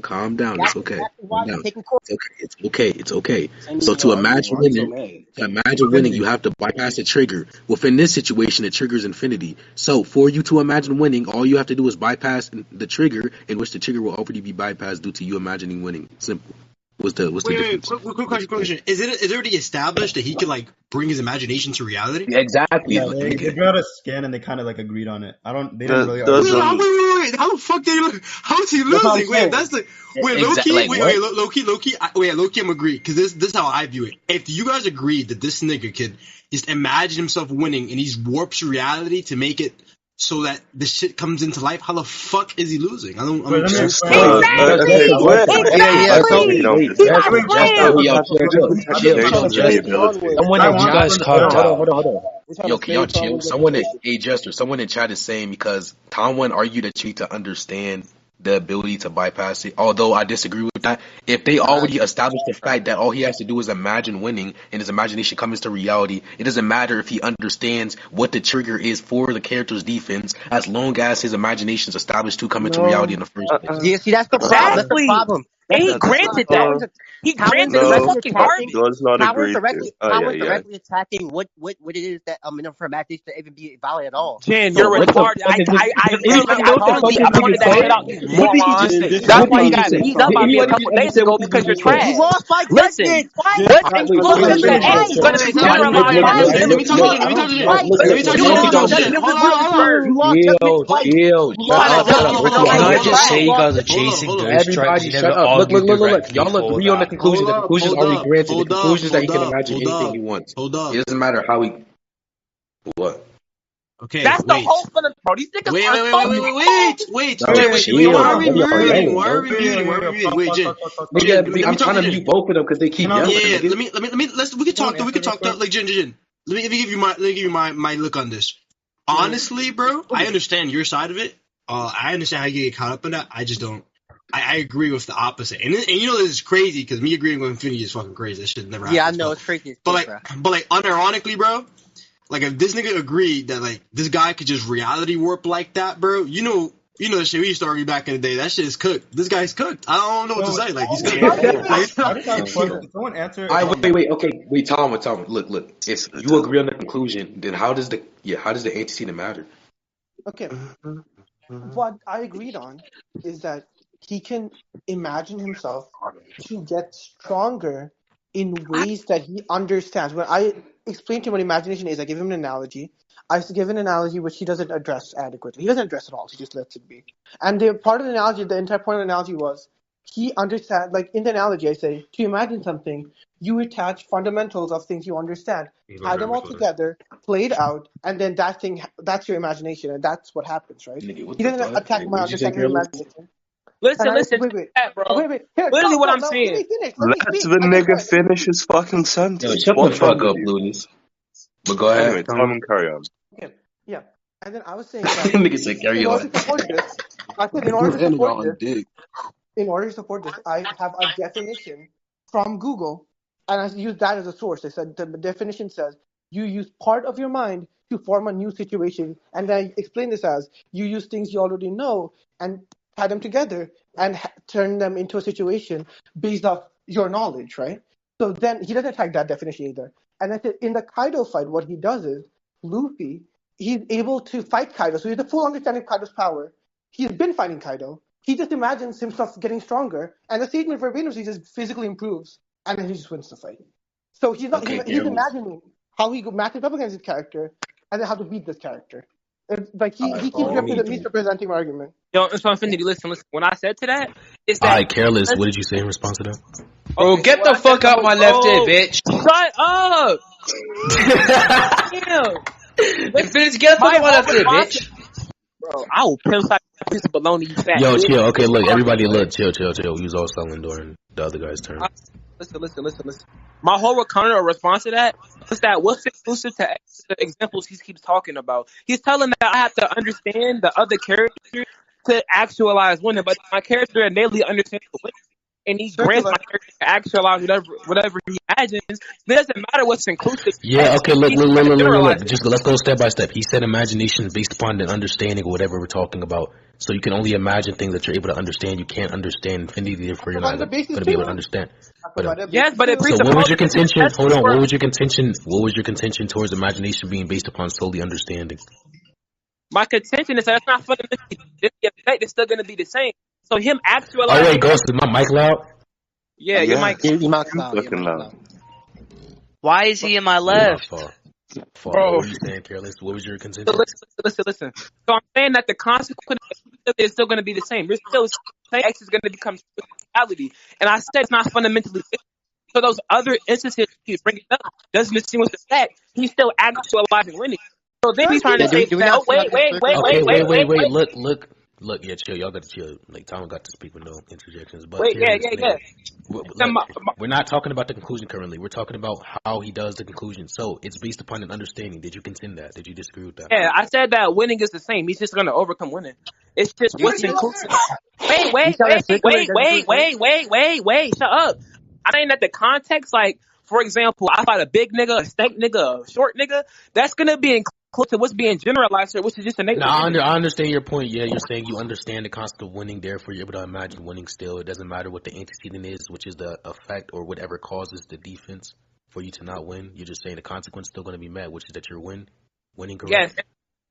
calm down. That's It's okay. exactly why Calm you down. taking court. It's okay. And So he's not to arguing. imagine Why are you so winning, mad? you have to bypass the trigger. Within this situation, the trigger is infinity. So for you to imagine winning, all you have to do is bypass the trigger, in which the trigger will already be bypassed due to you imagining winning. Simple. What's the difference? Quick question. Is it already established that he could like bring his imagination to reality? Exactly. Yeah, they got a scan and they kind of like agreed on it. They didn't really Wait, argue. wait. How the fuck did he? How is he That's what I'm losing? Wait, saying. that's the wait. Exactly, Low key. like what? Low key. I'm agreed because this is how I view it. If you guys agree that this nigga could just imagine himself winning and he's warps reality to make it so that the shit comes into life, how the fuck is he losing? I don't. Wait, let me just explain. Someone I in want chat, to- hold on. We're trying Yo, to can y'all stay chill? Tanwin's Someone interpretation. someone in chat is saying because Tanwin argued that you need to understand the ability to bypass it. Although I disagree with that. If they already established the fact that all he has to do is imagine winning and his imagination comes to reality, it doesn't matter if he understands what the trigger is for the character's defense, as long as his imagination is established to come into reality in the first place. Yeah, see, that's the problem. That's the Exactly. problem. And he granted that. He granted the No, fucking argument. does not Power's agree to. directly attacking what it is that enough for imagination to even be valid at all. Jen, So you're what the retarded. fuck is this? I literally pointed that shit out, you moron. That's why you got beat up by me a couple days ago because you're trash. You lost by Listen, judgment. What? listen, You you lost lose by to A, you're gonna be generalized on Let this. me talk to you. You lost by judgment. You lost judgment twice. Chill. You lost Shut up. judgment Both of Can y'all. I twice. just say you guys are Hold on, chasing hold on. thirst traps? Everybody You shut never up. Look. argued directly Y'all for agree on the that. conclusion. The conclusion is already granted. The conclusion is that he can Hold imagine anything he wants. Hold up. It doesn't matter how he. What? Okay, That's the wait. whole fun of bro. These niggas Wait. are Chill. Why are we Yo, muting? Why are we chill. muting? Wait, Jen. Nigga, I'm trying to mute both of them because they keep yelling. Yeah, nigga. we can talk like Jen. Let me give you my look on this. Honestly, bro, I understand your side of it. I understand how you get caught up in that. I just don't. I agree with the opposite, and you know this is crazy because me agreeing with Infinity is fucking crazy. That shit never happens. Yeah, I know it's crazy. But unironically, bro, like if this nigga agreed that like this guy could just reality warp like that, bro, you know the shit we used to argue back in the day. That shit is cooked. This guy's cooked. I don't know what to say. Like he's cooked. Someone answer. Wait, Tom. Look. If you agree on the conclusion, then how does the antecedent matter? Okay. What I agreed on is that he can imagine himself to get stronger in ways that he understands. When I explain to him what imagination is, I give him an analogy. I give an analogy which he doesn't address adequately. He doesn't address it all. He just lets it be. And the part of the analogy, the entire point of the analogy was he understands. Like in the analogy, I say to imagine something, you attach fundamentals of things you understand, tie them all together, play it out, and then that's your imagination, and that's what happens, right? Nigga, He doesn't attack my understanding of imagination. Listen, Wait. bro. Wait. Here, Literally what stop. I'm Now, saying. Let me finish. Let the nigga finish his fucking sentence. Shut the What's fuck wrong up, with you? Loonies. But go ahead. Anyway, Tom and carry on. Okay, yeah. And then I was saying that Nigga said carry in order on. to support this, I said in order to support this, I have a definition from Google, and I use that as a source. They said the definition says you use part of your mind to form a new situation, and then I explain this as you use things you already know and tie them together and turn them into a situation based off your knowledge, right? So then he doesn't attack that definition either. And I said in the Kaido fight, what he does is Luffy, he's able to fight Kaido, so he has a full understanding of Kaido's power. He's been fighting Kaido. He just imagines himself getting stronger, and the statement verbatim, he just physically improves, and then he just wins the fight. So he's not. Okay, he's imagining how he matches up against his character, and then how to beat this character. It's like he keeps misrepresenting my argument. Yo, so Infinity, listen. When I said to that, it's that. Alright, Careless, what did you say in response to that? Bro, Okay, so get what the I said fuck in the out my left ear, whole bitch. shut up. Damn. Infinity, get the fuck My out my whole left ear, response, bitch. bro. I will pimp like a piece of bologna, you fat Yo, bitch. chill. Okay, look, everybody, What? look, chill. We was all selling during the other guy's turn. Listen. My whole counter or response to that is that what's exclusive to the examples he keeps talking about. He's telling that I have to understand the other character to actualize winning, but my character innately understands the winning, and he grants Circular. my character to actualize whatever he imagines. It doesn't matter what's inclusive to Yeah, X. okay, look. He's trying to generalize it. Just let's go step by step. He said imagination is based upon the understanding of whatever we're talking about. So you can only imagine things that you're able to understand. You can't understand infinity, therefore you're not Provided the going basis to be able to too. understand. I But provided a Yes, basis but it too. so what was your presupposes contention? Hold on. for What was your contention? What was your contention towards imagination being based upon solely understanding? my contention is that it's not fundamentally the effect is still going to be the same. So him Oh wait, actualizing, Ghost, is my mic loud? yeah, your mic, You might Too cloud. fucking loud. Why is he in my Yeah, my left? fault. bro. What were you saying, Careless? What was your contention? Listen. So I'm saying that the consequence is still going to be the same. You're still saying X is going to become reality, and I said it's not fundamentally different. So those other instances he's bringing up doesn't distinguish the fact he's still actualizing winning. So then he's trying to Yeah, say, do we that, not oh see like this circular Okay, motion? wait. Look. Yeah, chill. Y'all got to chill. Like, Tom got to speak with no interjections. But wait, yeah. Careless, nigga, we're not talking about the conclusion currently. We're talking about how he does the conclusion. So it's based upon an understanding. Did you contend that? Did you disagree with that? Yeah, I said that winning is the same. He's just going to overcome winning. It's just what's inclusive. Wait. Shut up. I ain't at the context. Like, for example, I fight a big nigga, a stank nigga, a short nigga. That's going to be inclusive to what's being generalized here, which is just a nigga. I understand your point. Yeah, you're saying you understand the concept of winning, therefore you're able to imagine winning still. It doesn't matter what the antecedent is, which is the effect or whatever causes the defense for you to not win. You're just saying the consequence is still going to be met, which is that you're winning correct?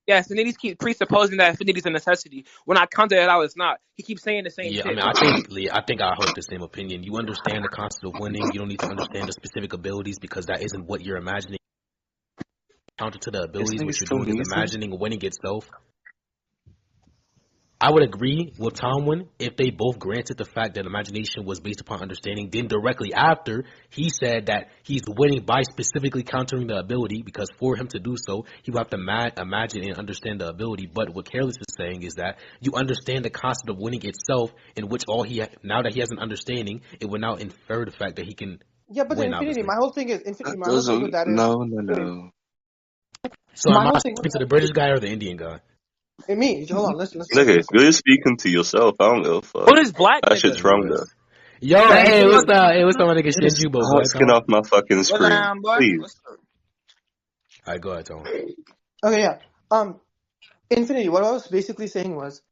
Yes, and then he keeps presupposing that affinity is a necessity. When I counter it out, it's not. He keeps saying the same Yeah, shit. I think I hold the same opinion. You understand the concept of winning. You don't need to understand the specific abilities because that isn't what you're imagining. Counter to the abilities, what you're doing is imagining winning itself. I would agree with Tanwin if they both granted the fact that imagination was based upon understanding. Then directly after, he said that he's winning by specifically countering the ability because for him to do so, he would have to imagine and understand the ability. But what Careless is saying is that you understand the concept of winning itself, in which now that he has an understanding, it would now infer the fact that he can Yeah, but the win. infinity. Obviously, My whole thing is infinity. That My whole thing with doesn't. that is No. so my am I whole thing with speaking to the that British guy or the Indian guy? is me. Hold on, listen. Nigga, you're speaking to yourself. I don't give a fuck. What is black That nigga? shit's wrong Anyways. though. Yo, hey, what's my nigga Just Shinjubo, stop boy? skin off my fucking screen, please. Alright, go ahead, Tom. Okay, yeah. Infinity. What I was basically saying was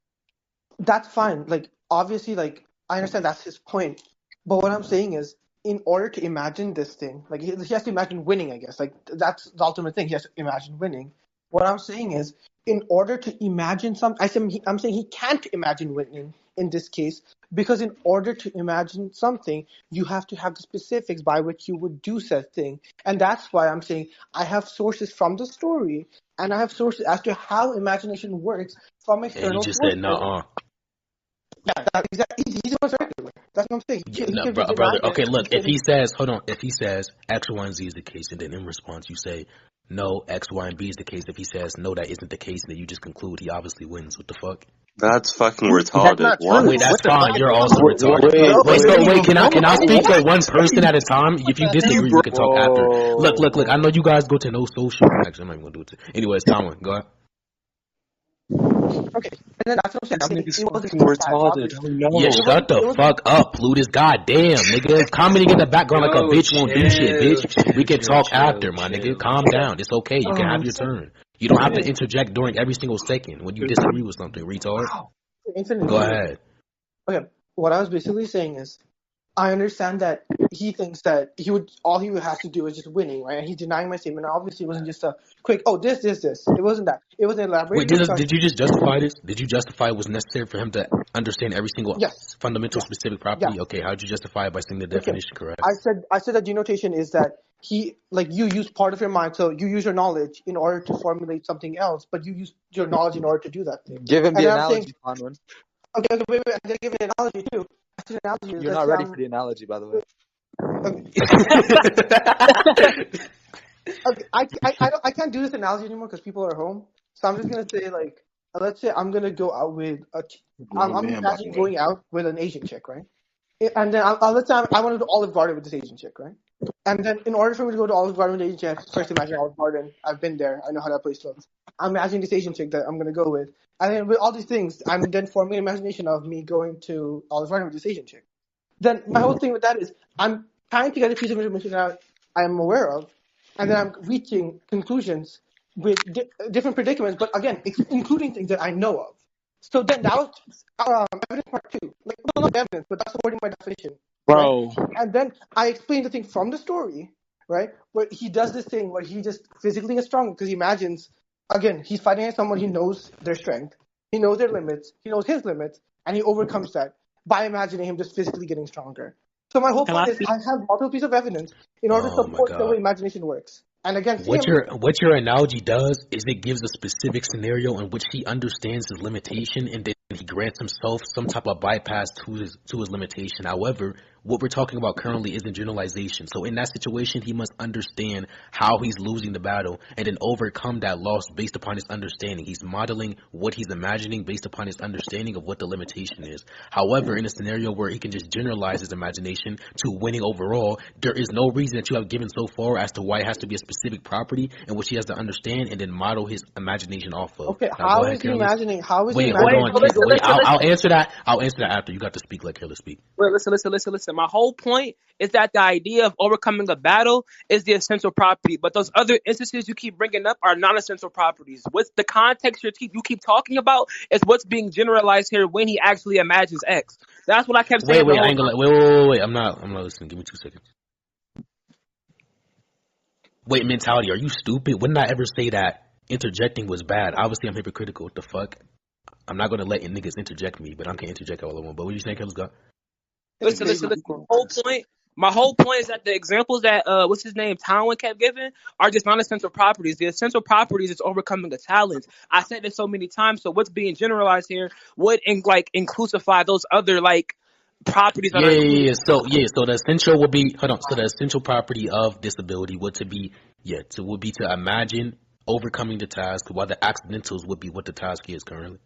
that's fine. Like, obviously, like I understand that's his point. But what I'm saying is, in order to imagine this thing, like he has to imagine winning. I guess like that's the ultimate thing. He has to imagine winning. What I'm saying is, in order to imagine something, I'm saying he can't imagine winning in this case because in order to imagine something, you have to have the specifics by which you would do said thing, and that's why I'm saying I have sources from the story and I have sources as to how imagination works from And he external just sources. said, "Nuh-uh." Yeah, that's exactly. He's a circular. That's what I'm saying. He No, can be brother. denied Okay, it. look. If he says X, Y, and Z is the case, and then in response you say no, X, Y, and B is the case. If he says no, that isn't the case, then you just conclude he obviously wins. What the fuck? That's fucking That's retarded. not What? true. Wait, that's What the fine. fuck? You're also retarded. Wait. Can I speak for one person at a time? If you disagree, we can talk after. Look. I know you guys go to no social. Actually, I'm not even gonna do it. Anyways, Tomlin, go ahead. Okay, and then that's what I'm saying. This I'm saying nigga's it wasn't fucking that bad, retarded. obviously. I know. Yeah, shut the fuck up, Plutus. Goddamn, nigga. Commenting in the background like a bitch won't do shit, bitch. We can talk after, my nigga. Calm down. It's okay. You can have your turn. You don't have to interject during every single second when you disagree with something, retard. Go ahead. Okay, what I was basically saying is, I understand that he thinks that all he would have to do is just winning, right? And he's denying my statement. Obviously, it wasn't just a quick, this. It wasn't that. It was an elaborated Wait, discussion. did you just justify this? Did you justify it was necessary for him to understand every single fundamental specific property? Yeah. Okay, how did you justify it by saying the definition correct? I said that denotation is that you use part of your mind, so you use your knowledge in order to formulate something else, but you use your knowledge in order to do that thing. Give him the analogy, Tanwin. Okay, wait, I'm gonna give an analogy too. You're not ready for the analogy, by the way. Okay, I can't do this analogy anymore because people are home. So I'm just gonna say like, let's say I'm gonna go out with I'm imagining going out with an Asian chick, right? And then let's say I want to go to Olive Garden with this Asian chick, right? And then in order for me to go to Olive Garden with an Asian chick, I have to first imagine Olive Garden. I've been there. I know how that place looks. I'm imagining this Asian chick that I'm gonna go with, and then with all these things, I'm then forming an imagination of me going to Olive Garden with this Asian chick. Then my whole thing with that is I'm trying to get a piece of information that I am aware of, and then I'm reaching conclusions with different predicaments, but again, including things that I know of. So then that was evidence part 2. Like, well, not evidence, but that's supporting my definition. Bro. Right? And then I explain the thing from the story, right? Where he does this thing where he just physically gets stronger because he imagines, again, he's fighting against someone he knows their strength, he knows their limits, he knows his limits, and he overcomes that by imagining him just physically getting stronger. So my whole point is I have multiple pieces of evidence in order to support the way imagination works. And again, what your analogy does is it gives a specific scenario in which he understands his limitation and then he grants himself some type of bypass to his limitation. However, what we're talking about currently isn't generalization. So in that situation, he must understand how he's losing the battle and then overcome that loss based upon his understanding. He's modeling what he's imagining based upon his understanding of what the limitation is. However, in a scenario where he can just generalize his imagination to winning overall, there is no reason that you have given so far as to why it has to be a specific property in which he has to understand and then model his imagination off of. Okay, how is he imagining? How is he imagining? Wait, I'll answer that. I'll answer that after. You got to speak like Careless speak. Wait, listen. My whole point is that the idea of overcoming a battle is the essential property, but those other instances you keep bringing up are non-essential properties. What's the context you keep talking about is what's being generalized here when he actually imagines X. That's what I kept saying. Wait. I'm not listening. Give me 2 seconds. Wait, mentality. Are you stupid? When did I ever say that interjecting was bad? Obviously, I'm hypocritical. What the fuck? I'm not gonna let niggas interject me, but I can interject all I want. But what are you saying, Careless? Go. Listen. My whole point is that the examples that what's his name, Tanwin kept giving are just non-essential properties. The essential properties is overcoming a talent. I said this so many times. So what's being generalized here would inclusify those other properties. So the essential would be So the essential property of disability would be to imagine overcoming the task, while the accidentals would be what the task is currently.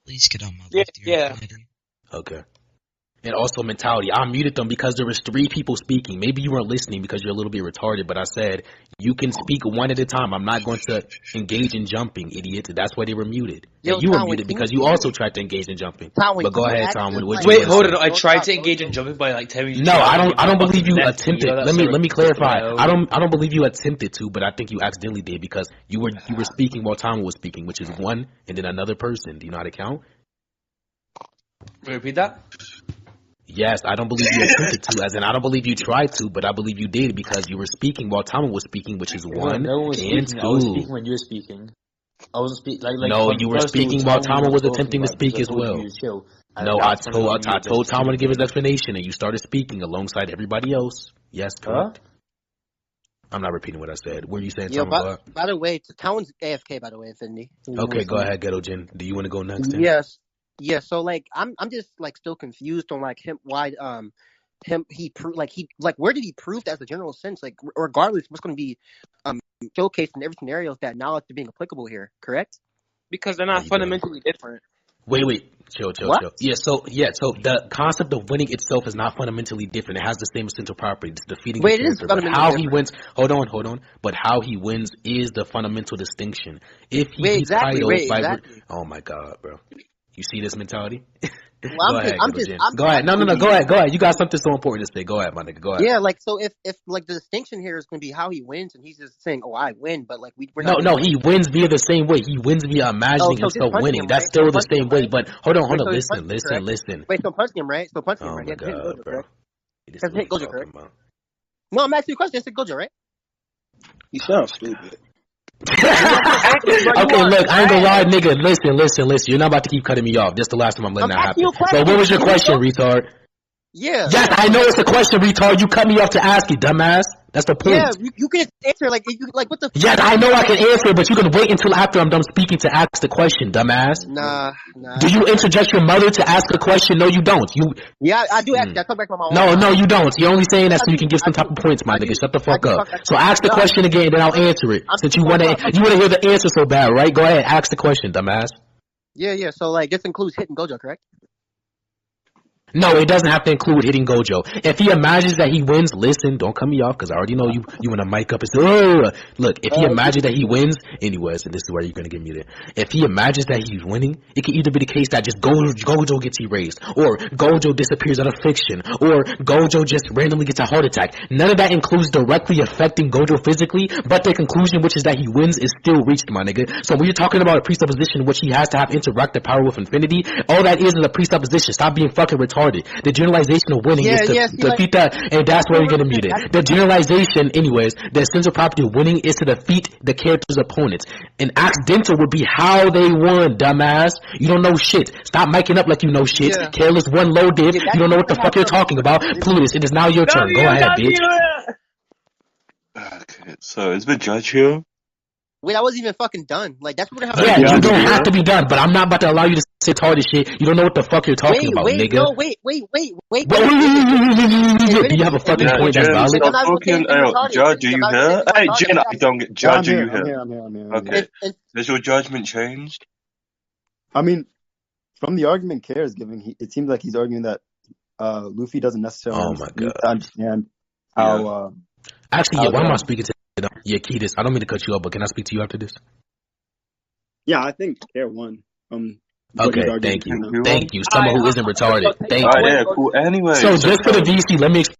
Please get on my left ear. Yeah. Okay. And also mentality. I muted them because there was 3 people speaking. Maybe you weren't listening because you're a little bit retarded, but I said you can speak one at a time. I'm not going to engage in jumping, idiot. That's why they were muted. And you were muted because you also tried to engage in jumping. But go ahead, Tanwin. Wait, hold on. I tried to engage in jumping by telling you. No, I don't believe you attempted. Let me clarify. I don't believe you attempted to, but I think you accidentally did because you were speaking while Tanwin was speaking, which is one and then another person. Do you know how to count? Repeat that. Yes, I don't believe you attempted to, as in I don't believe you tried to, but I believe you did because you were speaking while Thomas was speaking, which is 1 and 2. I was speaking when you were speaking. I wasn't speaking No, you were speaking while Thomas was attempting to speak as well. No, I told Thomas to give his explanation, and you started speaking alongside everybody else. Yes, correct. I'm not repeating what I said. What are you saying, Thomas? By the way, Talon's AFK. By the way, Infinity. Okay, go ahead, Ghetto Jin. Do you want to go next? Then? Yes. Yeah, so I'm just still confused on him why where did he prove that as a general sense, regardless what's going to be showcased in every scenario that knowledge is being applicable here, correct? Because they're not fundamentally different. Wait, chill. Yeah, so the concept of winning itself is not fundamentally different. It has the same essential property. It's defeating the character. But how he wins, hold on. But how he wins is the fundamental distinction. If he beats Kaido oh my god, bro. You see this mentality? Well, go ahead. No. Go ahead. You got something so important to say. Go ahead, my nigga. Go ahead. Yeah, so if the distinction here is going to be how he wins, and he's just saying, "Oh, I win," but we're not. No, he wins via the same way. He wins via imagining himself winning. That's still the same way. But hold on. Listen. Wait, so punching him, right? So punching him, right? Oh my god, bro. He hit Gojo, correct? No, I'm asking you a question. I said Gojo, right? You sound stupid. Okay, look, I ain't gonna lie, nigga. Listen. You're not about to keep cutting me off. This is the last time I'm letting that happen. So what was your question, retard? Yeah. Yes, I know it's a question, retard. You cut me off to ask it, dumbass. That's the point. Yeah, you can answer like what the. Yes, I know I can answer, but you can wait until after I'm done speaking to ask the question, dumbass. Nah. Do you interject your mother to ask a question? No, you don't. Yeah, I do actually. I talk back to my No, mom. you don't. You're only saying that so you can get some type of points, my nigga. Shut the fuck up. So ask the question again, then I'll answer it. Since you wanna hear the answer so bad, right? Go ahead, ask the question, dumbass. Yeah. So like, this includes hitting Gojo, correct? No, it doesn't have to include hitting Gojo. If he imagines that he wins, listen, don't cut me off because I already know you want to mic up and say, oh. Look, if he imagines that he wins, anyways, and this is where you're going to get muted. If he imagines that he's winning, it can either be the case that just Gojo gets erased, or Gojo disappears out of fiction, or Gojo just randomly gets a heart attack. None of that includes directly affecting Gojo physically, but the conclusion, which is that he wins, is still reached, my nigga. So when you're talking about a presupposition which he has to have interactive power with infinity, all that is a presupposition. Stop being fucking retarded. The generalization of winning is to defeat that, and that's where you're gonna meet it. The generalization, anyways, the essential property of winning is to defeat the character's opponents. And accidental would be how they won, dumbass. You don't know shit. Stop miking up like you know shit. Yeah. Careless one low dip. You don't know what the fuck you're talking about. Plutus, it is now your turn. Go ahead, bitch. Okay, so is the judge here? Wait, I wasn't even fucking done. Like, that's what Yeah, you don't have to be done, but I'm not about to allow you to say retarded shit. You don't know what the fuck you're talking about, nigga. No, wait. Do you have a fucking point that's valid? Judge, are you here? Hey, Jin, I don't get judge. Are you here? I'm here. Okay. Has your judgment changed? I mean, from the argument Care's giving, it seems like he's arguing that Luffy doesn't necessarily understand how. Actually, why am I speaking to? Yeah, Ketis, I don't mean to cut you up, but can I speak to you after this? Yeah, I think Care won. Okay, thank you. Thank you. Someone who isn't retarded. Thank you. Yeah, cool. Anyway. So just for the VC, let me explain.